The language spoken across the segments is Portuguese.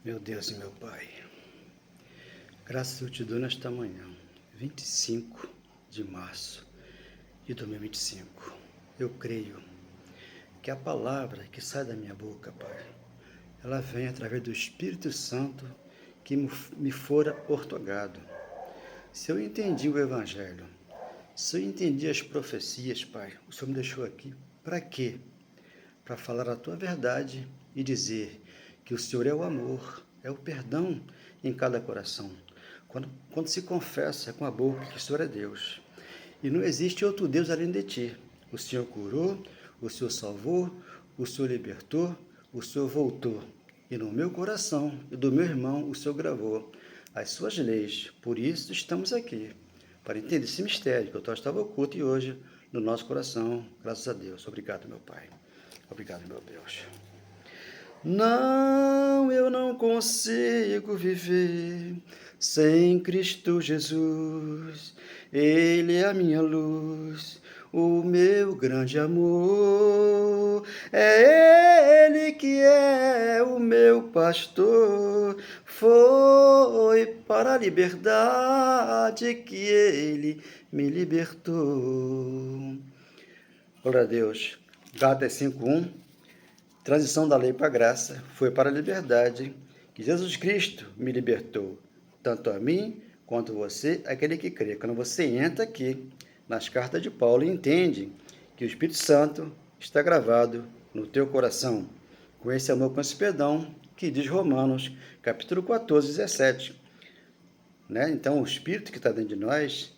Meu Deus e meu Pai, graças eu te dou nesta manhã, 25 de março de 2025. Eu creio que a palavra que sai da minha boca, Pai, ela vem através do Espírito Santo que me fora ortogado. Se eu entendi o Evangelho, se eu entendi as profecias, Pai, o Senhor me deixou aqui para quê? Para falar a tua verdade e dizer que o Senhor é o amor, é o perdão em cada coração. Quando se confessa com a boca que o Senhor é Deus. E não existe outro Deus além de ti. O Senhor curou, o Senhor salvou, o Senhor libertou, o Senhor voltou. E no meu coração e do meu irmão o Senhor gravou as suas leis. Por isso estamos aqui, para entender esse mistério que eu estava oculto e hoje no nosso coração, graças a Deus. Obrigado, meu Pai. Obrigado, meu Deus. Não, eu não consigo viver sem Cristo Jesus. Ele é a minha luz, o meu grande amor. É Ele que é o meu pastor. Foi para a liberdade que Ele me libertou. Glória a Deus. Gálatas 5:1. Transição da lei para a graça foi para a liberdade que Jesus Cristo me libertou, tanto a mim quanto você, aquele que crê. Quando você entra aqui nas cartas de Paulo e entende que o Espírito Santo está gravado no teu coração, com esse amor, com esse perdão, que diz Romanos, capítulo 14, 17. Então, o Espírito que está dentro de nós,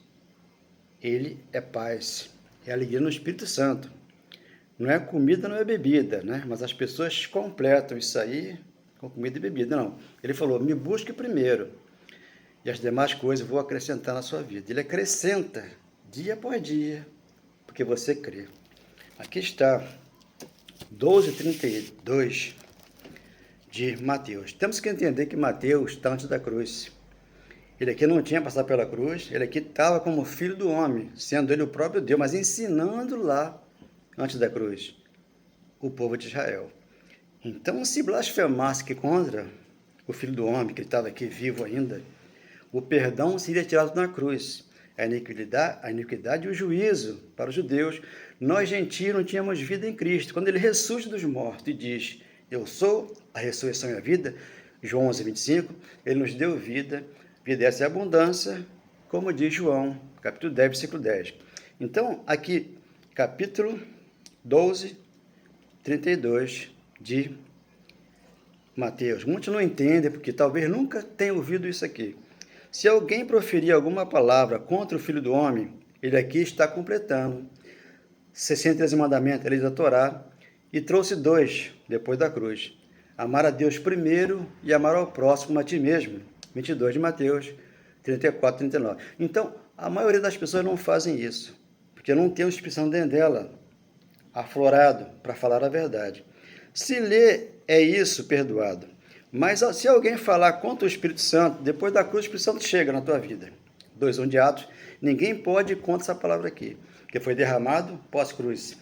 ele é paz, é alegria no Espírito Santo. Não é comida, não é bebida, né? Mas as pessoas completam isso aí com comida e bebida. Não. Ele falou, me busque primeiro e as demais coisas vou acrescentar na sua vida. Ele acrescenta dia após dia, porque você crê. Aqui está 12:32 de Mateus. Temos que entender que Mateus está antes da cruz. Ele aqui não tinha passado pela cruz, ele aqui estava como filho do homem, sendo ele o próprio Deus, mas ensinando lá antes da cruz o povo de Israel. Então, se blasfemasse que contra o Filho do Homem, que estava aqui vivo ainda, o perdão seria tirado na cruz. A iniquidade e o juízo para os judeus. Nós, gentios, não tínhamos vida em Cristo. Quando ele ressurge dos mortos e diz, eu sou a ressurreição e a vida, João 11:25, ele nos deu vida, vida essa é abundância, como diz João, capítulo 10, versículo 10. Então, aqui, capítulo 12, 32 de Mateus. Muitos não entendem, porque talvez nunca tenham ouvido isso aqui. Se alguém proferir alguma palavra contra o Filho do Homem, ele aqui está completando 63 mandamentos, a lei da Torá, e trouxe 2 depois da cruz. Amar a Deus primeiro e amar ao próximo a ti mesmo. 22 de Mateus, 34, 39. Então, a maioria das pessoas não fazem isso, porque não tem o Espírito Santo dentro dela, aflorado, para falar a verdade. Se ler é isso, perdoado. Mas se alguém falar contra o Espírito Santo, depois da cruz o Espírito Santo chega na tua vida. 2:1 de Atos, ninguém pode ir contra essa palavra aqui, que foi derramado pós-cruz.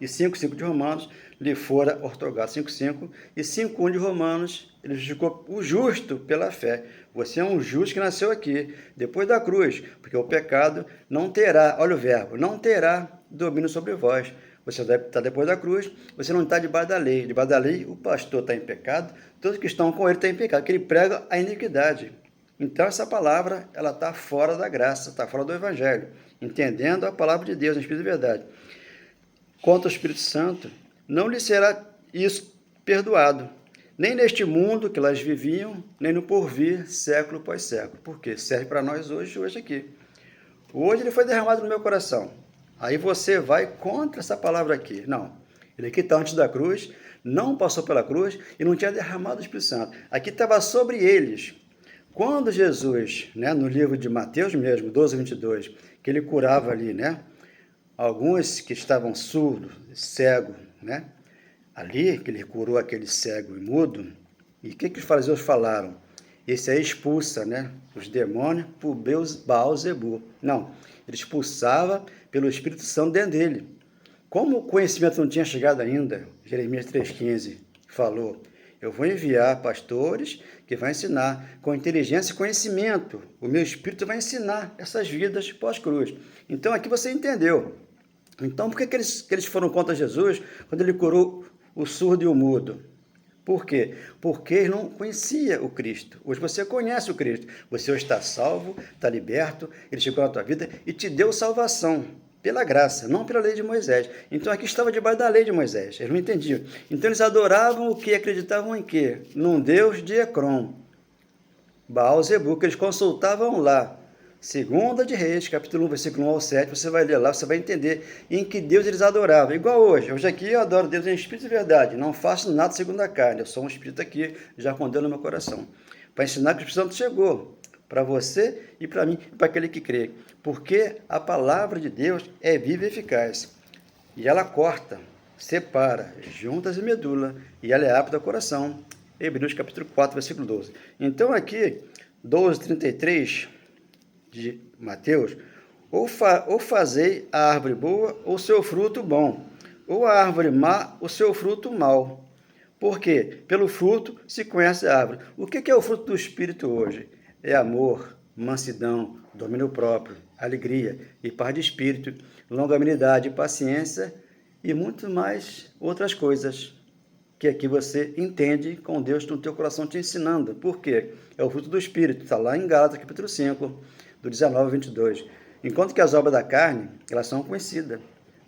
E 5:5 de Romanos, lhe fora ortogado. 5:5 e 5:1 de Romanos, ele justificou o justo pela fé. Você é um justo que nasceu aqui, depois da cruz, porque o pecado não terá, olha o verbo, não terá domínio sobre vós. Você está depois da cruz, você não está debaixo da lei. Debaixo da lei, o pastor está em pecado, todos que estão com ele estão em pecado, porque ele prega a iniquidade. Então, essa palavra, ela está fora da graça, está fora do Evangelho, entendendo a palavra de Deus, em espírito de verdade. Quanto ao Espírito Santo, não lhe será isso perdoado, nem neste mundo que elas viviam, nem no porvir, século após século. Porque serve para nós hoje aqui. Hoje ele foi derramado no meu coração. Aí você vai contra essa palavra aqui. Não, ele aqui está antes da cruz, não passou pela cruz e não tinha derramado o Espírito Santo. Aqui estava sobre eles. Quando Jesus, no livro de Mateus mesmo, 12:22, que ele curava ali, alguns que estavam surdos, cegos, ali, que ele curou aquele cego e mudo, e o que os fariseus falaram? Esse aí expulsa, os demônios por Baal-Zebu. Não, ele expulsava pelo Espírito Santo dentro dele. Como o conhecimento não tinha chegado ainda, Jeremias 3,15 falou, Eu vou enviar pastores que vão ensinar com inteligência e conhecimento. O meu Espírito vai ensinar essas vidas pós-cruz. Então, aqui você entendeu. Então, por que eles foram contra Jesus quando ele curou o surdo e o mudo? Por quê? Porque eles não conheciam o Cristo. Hoje você conhece o Cristo. Você hoje está salvo, está liberto, ele chegou na tua vida e te deu salvação. Pela graça, não pela lei de Moisés. Então aqui estava debaixo da lei de Moisés. Eles não entendiam. Então eles adoravam o que? Acreditavam em quê? Num Deus de Ecrom. Baal Zebu, que eles consultavam lá. Segunda de Reis, capítulo 1, versículo 1 ao 7, você vai ler lá, você vai entender em que Deus eles adoravam. Igual hoje. Hoje aqui eu adoro Deus em espírito e verdade. Não faço nada segundo a carne. Eu sou um espírito aqui, já com Deus no meu coração. Para ensinar que o Espírito Santo chegou. Para você e para mim, e para aquele que crê. Porque a palavra de Deus é viva e eficaz. E ela corta, separa, juntas e medula, e ela é apta ao coração. Hebreus capítulo 4, versículo 12. Então aqui, 12:33 de Mateus, ou fazei a árvore boa o seu fruto bom, ou a árvore má o seu fruto mau. Porque pelo fruto se conhece a árvore. O que é o fruto do Espírito hoje? É amor, mansidão, domínio próprio, alegria e paz de espírito, longanimidade, paciência e muito mais outras coisas que aqui você entende com Deus no teu coração te ensinando. Por quê? É o fruto do Espírito, está lá em Gálatas capítulo 5, do 19 ao 22. Enquanto que as obras da carne, elas são conhecidas.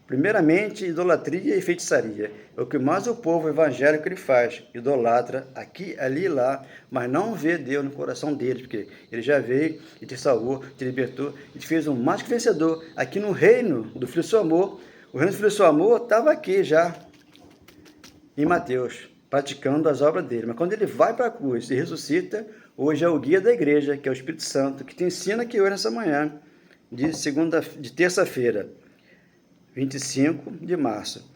Primeiramente, idolatria e feitiçaria. É o que mais o povo evangélico ele faz. Idolatra aqui, ali e lá, mas não vê Deus no coração deles, porque ele já veio e te salvou, te libertou, e te fez um mais que vencedor. Aqui no reino do Filho do Seu Amor, o reino do Filho do Seu Amor estava aqui já, em Mateus, praticando as obras dele. Mas quando ele vai para a cruz e ressuscita, hoje é o guia da igreja, que é o Espírito Santo, que te ensina aqui hoje nessa manhã, de terça-feira, 25 de março.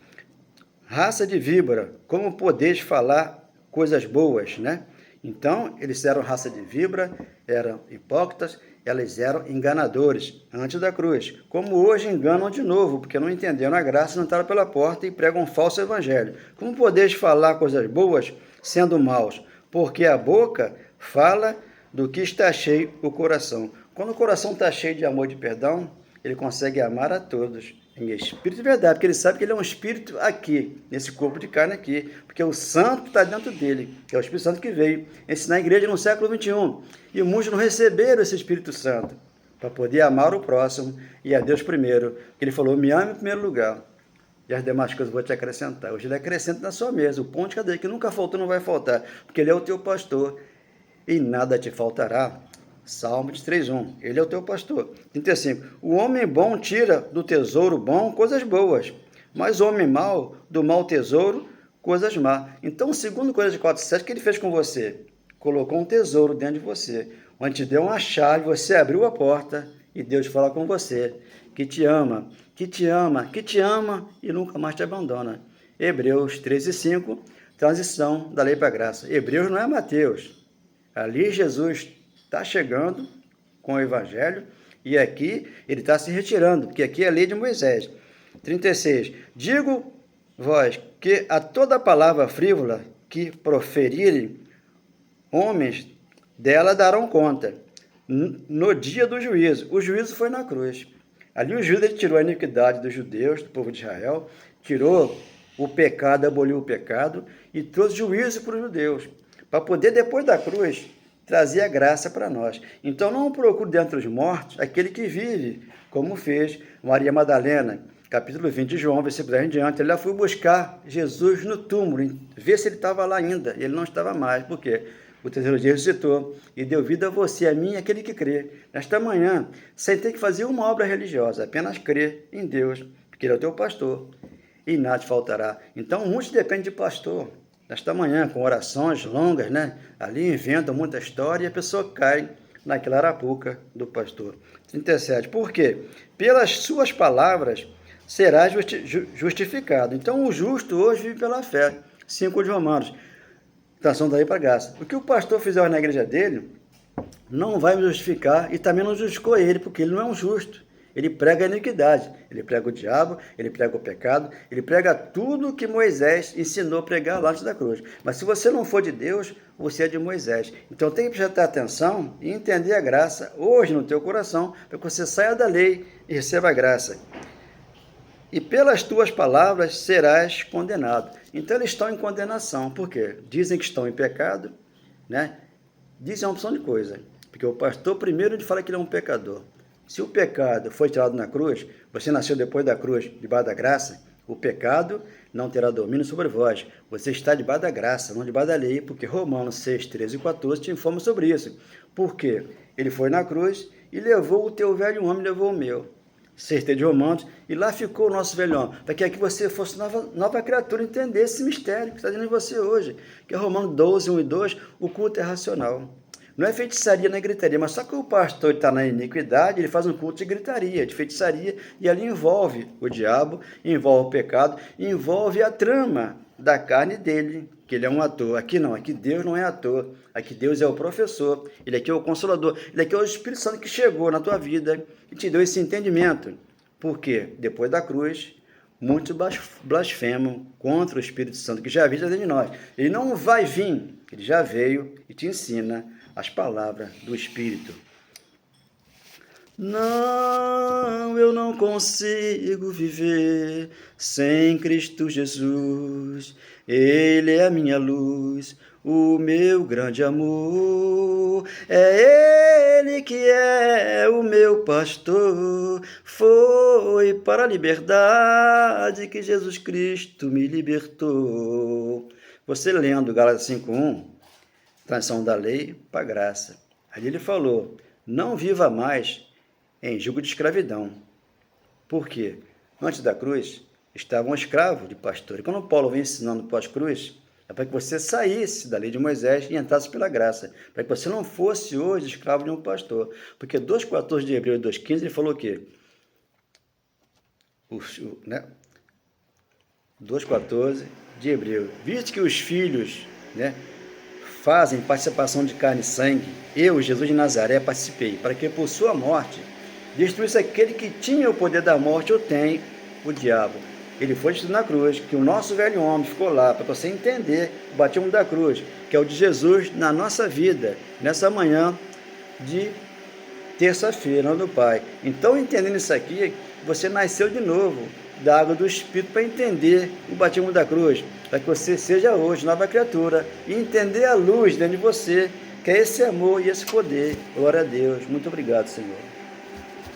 Raça de víbora, como podeis falar coisas boas, né? Então, eles eram raça de víbora, eram hipócritas, eles eram enganadores antes da cruz. Como hoje enganam de novo, porque não entenderam a graça, não entraram pela porta e pregam um falso evangelho. Como podeis falar coisas boas sendo maus? Porque a boca fala do que está cheio o coração. Quando o coração está cheio de amor e de perdão, ele consegue amar a todos. Em espírito de verdade, porque ele sabe que ele é um espírito aqui, nesse corpo de carne aqui, porque o santo está dentro dele, que é o Espírito Santo que veio ensinar a igreja no século 21. E muitos não receberam esse Espírito Santo para poder amar o próximo e a Deus primeiro. Ele falou, me ame em primeiro lugar, e as demais coisas eu vou te acrescentar. Hoje ele acrescenta na sua mesa, o pão de cada dia, que nunca faltou, não vai faltar, porque ele é o teu pastor e nada te faltará. Salmo 23:1. Ele é o teu pastor. 35. O homem bom tira do tesouro bom coisas boas, mas o homem mau, do mau tesouro, coisas más. Então, segundo Coríntios 4:7, o que ele fez com você? Colocou um tesouro dentro de você, onde te deu uma chave, você abriu a porta e Deus fala com você, que te ama, que te ama, que te ama e nunca mais te abandona. Hebreus 13:5, transição da lei para a graça. Hebreus não é Mateus. Ali Jesus está chegando com o Evangelho e aqui ele está se retirando, porque aqui é a lei de Moisés. 36. Digo vós que a toda palavra frívola que proferirem homens, dela darão conta no dia do juízo. O juízo foi na cruz. Ali o juízo ele tirou a iniquidade dos judeus, do povo de Israel, tirou o pecado, aboliu o pecado e trouxe juízo para os judeus, para poder depois da cruz trazer a graça para nós. Então não procure dentre os mortos aquele que vive, como fez Maria Madalena, capítulo 20 de João, versículo 10 em diante. Ela foi buscar Jesus no túmulo, ver se ele estava lá ainda. Ele não estava mais, por quê? O terceiro dia ressuscitou e deu vida a você, a mim, aquele que crê. Nesta manhã, sem ter que fazer uma obra religiosa, apenas crer em Deus, porque ele é o teu pastor e nada te faltará. Então, muitos dependem de pastor. Nesta manhã, com orações longas, né? Ali inventam muita história e a pessoa cai naquela arapuca do pastor. 37. Por quê? Pelas suas palavras será justificado. Então, o justo hoje vive pela fé. 5 de Romanos. Tração daí para graça. O que o pastor fizer na igreja dele não vai me justificar e também não justificou ele, porque ele não é um justo. Ele prega a iniquidade, ele prega o diabo, ele prega o pecado, ele prega tudo que Moisés ensinou a pregar lá antes da cruz. Mas se você não for de Deus, você é de Moisés. Então tem que prestar atenção e entender a graça hoje no teu coração, para que você saia da lei e receba a graça. E pelas tuas palavras serás condenado. Então eles estão em condenação. Por quê? Dizem que estão em pecado, né? Dizem uma opção de coisa. Porque o pastor primeiro ele fala que ele é um pecador. Se o pecado foi tirado na cruz, você nasceu depois da cruz, debaixo da graça, o pecado não terá domínio sobre vós. Você está debaixo da graça, não debaixo da lei, porque Romanos 6, 13 e 14 te informam sobre isso. Por quê? Ele foi na cruz e levou o teu velho homem, levou o meu. 6 de Romanos, e lá ficou o nosso velho homem, para que você fosse nova criatura, entender esse mistério que está dentro de você hoje, que é Romanos 12, 1 e 2, o culto é racional. Não é feitiçaria nem gritaria, mas só que o pastor está na iniquidade, ele faz um culto de gritaria, de feitiçaria, e ali envolve o diabo, envolve o pecado, envolve a trama da carne dele, que ele é um ator. Aqui não, aqui Deus não é ator, aqui Deus é o professor, ele aqui é o consolador, ele aqui é o Espírito Santo que chegou na tua vida e te deu esse entendimento. Porque depois da cruz, muitos blasfemam contra o Espírito Santo que já vive dentro de nós. Ele não vai vir, ele já veio e te ensina as palavras do Espírito. Não, eu não consigo viver sem Cristo Jesus. Ele é a minha luz, o meu grande amor. É Ele que é o meu pastor. Foi para a liberdade que Jesus Cristo me libertou. Você lendo Gálatas 5:1, transição da lei para a graça. Ali ele falou, não viva mais em jugo de escravidão. Por quê? Antes da cruz, estavam escravos de pastor. E quando Paulo vem ensinando pós-cruz, é para que você saísse da lei de Moisés e entrasse pela graça. Para que você não fosse hoje escravo de um pastor. Porque 2,14 de Hebreus e 2,15 ele falou o quê? 2,14 de Hebreus. Visto que os filhos, fazem participação de carne e sangue, eu, Jesus de Nazaré, participei, para que por sua morte destruísse aquele que tinha o poder da morte, ou tem, o diabo. Ele foi destruído na cruz, que o nosso velho homem ficou lá, para você entender o batismo da cruz, que é o de Jesus na nossa vida, nessa manhã de terça-feira, do Pai. Então, entendendo isso aqui, você nasceu de novo da água do Espírito para entender o batismo da cruz, para que você seja hoje nova criatura e entender a luz dentro de você, que é esse amor e esse poder. Glória a Deus. Muito obrigado, Senhor.